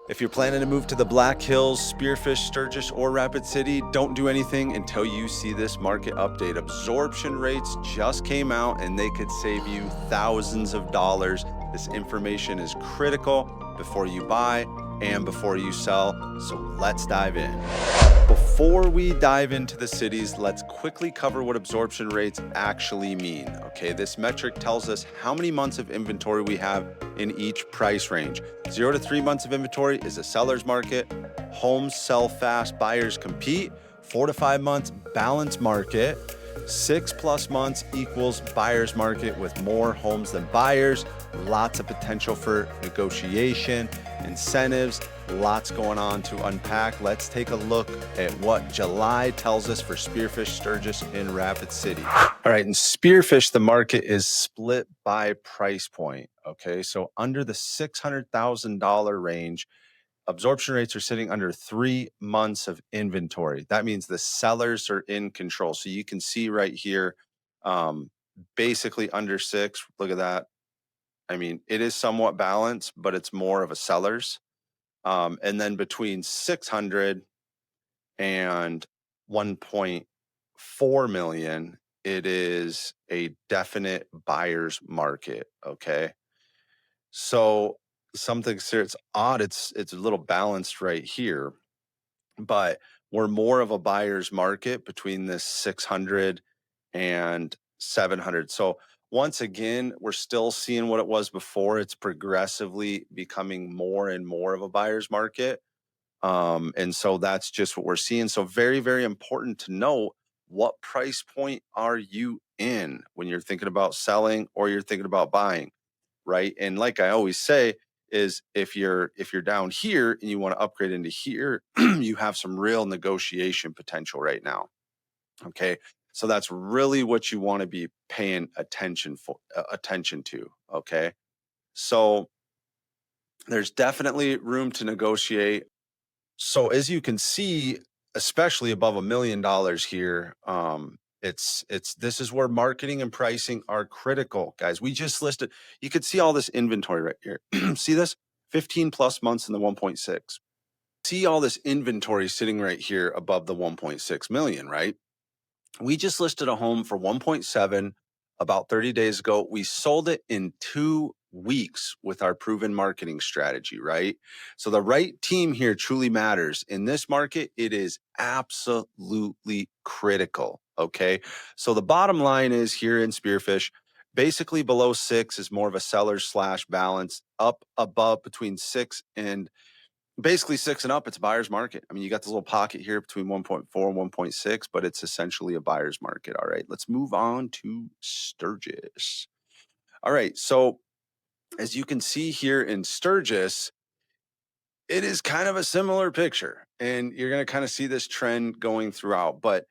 If you're planning to move to the Black Hills, Spearfish, Sturgis, or Rapid City, don't do anything until you see this market update. Absorption rates just came out and they could save you thousands of dollars. This information is critical before you buy and before you sell. So let's dive in. Before we dive into the cities, let's quickly cover what absorption rates actually mean. Okay, this metric tells us how many months of inventory we have in each price range. 0 to 3 months of inventory is a seller's market. Homes sell fast, buyers compete. 4 to 5 months, balanced market. 6+ months equals buyer's market with more homes than buyers. Lots of potential for negotiation, incentives, lots going on to unpack. Let's take a look at what July tells us for Spearfish, Sturgis, and Rapid City. All right, in Spearfish, the market is split by price point. Okay, so under the $600,000 range, absorption rates are sitting under 3 months of inventory. That means the sellers are in control. So you can see right here, basically under 6. Look at that. I mean, it is somewhat balanced, but it's more of a seller's. And then between 600 and 1.4 million, it is a definite buyer's market. Okay. So something it's odd. It's a little balanced right here, but we're more of a buyer's market between this 600 and 700. So once again, we're still seeing what it was before. It's progressively becoming more and more of a buyer's market. And so that's just what we're seeing. So very, very important to know, what price point are you in when you're thinking about selling or you're thinking about buying, right? And like I always say, is if you're down here and you want to upgrade into here, you have some real negotiation potential right now. Okay. So that's really what you want to be paying attention to. Okay. So there's definitely room to negotiate. So as you can see, especially above $1 million here, it's this is where marketing and pricing are critical, guys. We just listed, you could see all this inventory right here. See this 15+ months in the 1.6. See all this inventory sitting right here above the 1.6 million, right? We just listed a home for 1.7 about 30 days ago. We sold it in 2 weeks with our proven marketing strategy, right? So the right team here truly matters. In this market, it is absolutely critical. Okay. So the bottom line is here in Spearfish, basically below 6 is more of a seller slash balance. Up above between 6 and basically 6 and up, it's a buyer's market. I mean, you got this little pocket here between 1.4 and 1.6, but it's essentially a buyer's market. All right, let's move on to Sturgis. All right, so as you can see here in Sturgis, it is kind of a similar picture, and you're going to kind of see this trend going throughout, but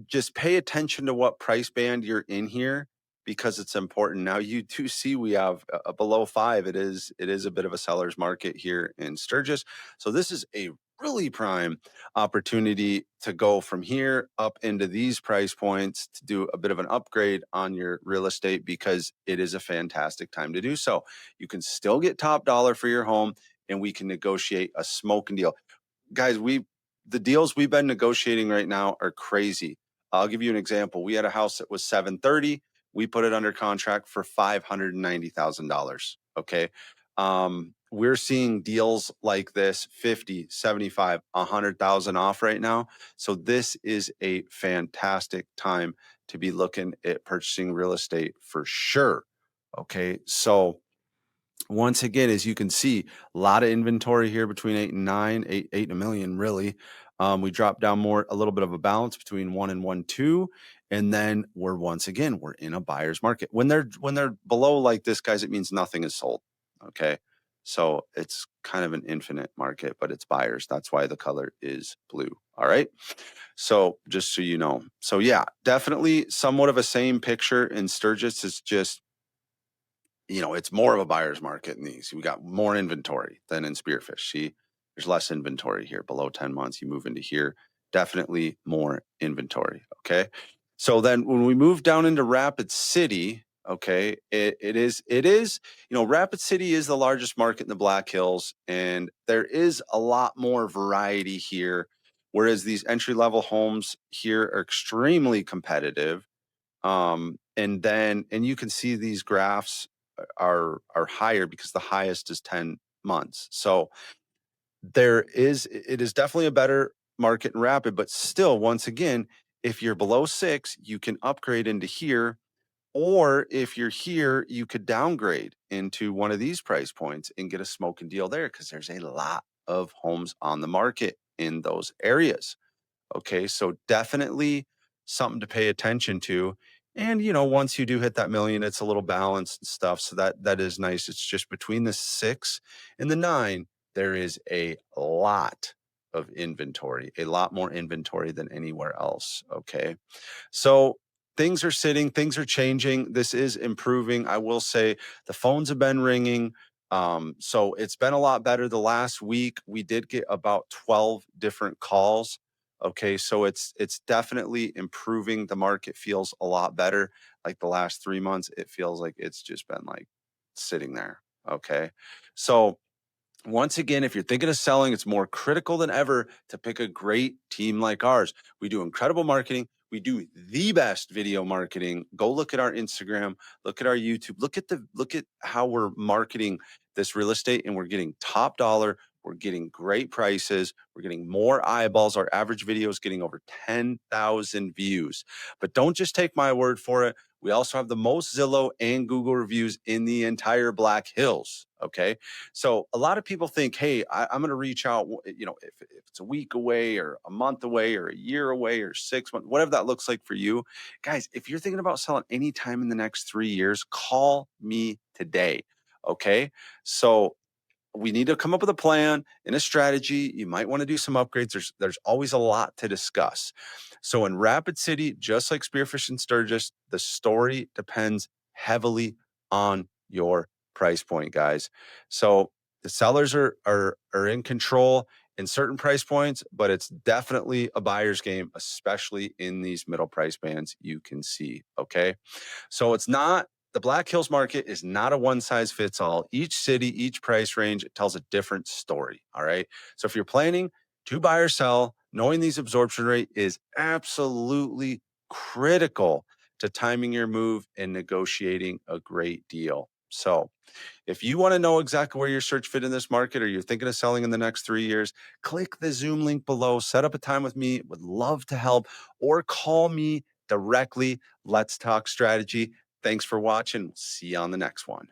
just pay attention to what price band you're in here, because it's important. Now you do see we have below 5. It is a bit of a seller's market here in Sturgis. So this is a really prime opportunity to go from here up into these price points to do a bit of an upgrade on your real estate, because it is a fantastic time to do so. You can still get top dollar for your home, and we can negotiate a smoking deal. Guys, the deals we've been negotiating right now are crazy. I'll give you an example. We had a house that was 730. We put it under contract for $590,000. Okay. We're seeing deals like this 50, 75, 100,000 off right now. So this is a fantastic time to be looking at purchasing real estate for sure. Okay. So once again, as you can see, a lot of inventory here between 8 and 9, 8 and a million, really. We dropped down more, a little bit of a balance between 1 and 1.2, and then we're in a buyer's market. When they're below like this, guys, it means nothing is sold. Okay, so it's kind of an infinite market, but it's buyers. That's why the color is blue. All right. So just so you know, so yeah, definitely somewhat of a same picture in Sturgis. Is just, it's more of a buyer's market in these. We got more inventory than in Spearfish. See, there's less inventory here below 10 months. You move into here, definitely more inventory. Okay. So then when we move down into Rapid City, Okay. It is, Rapid City is the largest market in the Black Hills, and there is a lot more variety here. Whereas these entry level homes here are extremely competitive. And you can see these graphs are higher because the highest is 10 months. So it is definitely a better market in Rapid, but still, once again, if you're below 6, you can upgrade into here, or if you're here, you could downgrade into one of these price points and get a smoking deal there because there's a lot of homes on the market in those areas. Okay, so definitely something to pay attention to. And once you do hit that million, it's a little balanced and stuff. So that is nice. It's just between the 6 and the 9, there is a lot of inventory, a lot more inventory than anywhere else. Okay. So things are sitting, things are changing. This is improving. I will say the phones have been ringing. So it's been a lot better. The last week, we did get about 12 different calls. Okay, so it's definitely improving. The market feels a lot better. Like the last 3 months, it feels like it's just been like sitting there. Okay. So once again, if you're thinking of selling, it's more critical than ever to pick a great team like ours. We do incredible marketing. We do the best video marketing. Go look at our Instagram, look at our YouTube, look at how we're marketing this real estate, and we're getting top dollar. We're getting great prices. We're getting more eyeballs. Our average video is getting over 10,000 views. But don't just take my word for it. We also have the most Zillow and Google reviews in the entire Black Hills. Okay. So a lot of people think, hey, I'm going to reach out, if it's a week away or a month away or a year away or 6 months, whatever that looks like for you. Guys, if you're thinking about selling anytime in the next 3 years, call me today. Okay. So we need to come up with a plan and a strategy. You might want to do some upgrades. There's always a lot to discuss. So in Rapid City, just like Spearfish and Sturgis, the story depends heavily on your price point, guys. So the sellers are in control in certain price points, but it's definitely a buyer's game, especially in these middle price bands you can see. Okay. So it's not the Black Hills market is not a one size fits all. Each city, each price range, it tells a different story. All right. So if you're planning to buy or sell, knowing these absorption rate is absolutely critical to timing your move and negotiating a great deal. So if you want to know exactly where your search fit in this market or you're thinking of selling in the next 3 years, click the Zoom link below, set up a time with me. Would love to help, or call me directly. Let's talk strategy. Thanks for watching. See you on the next one.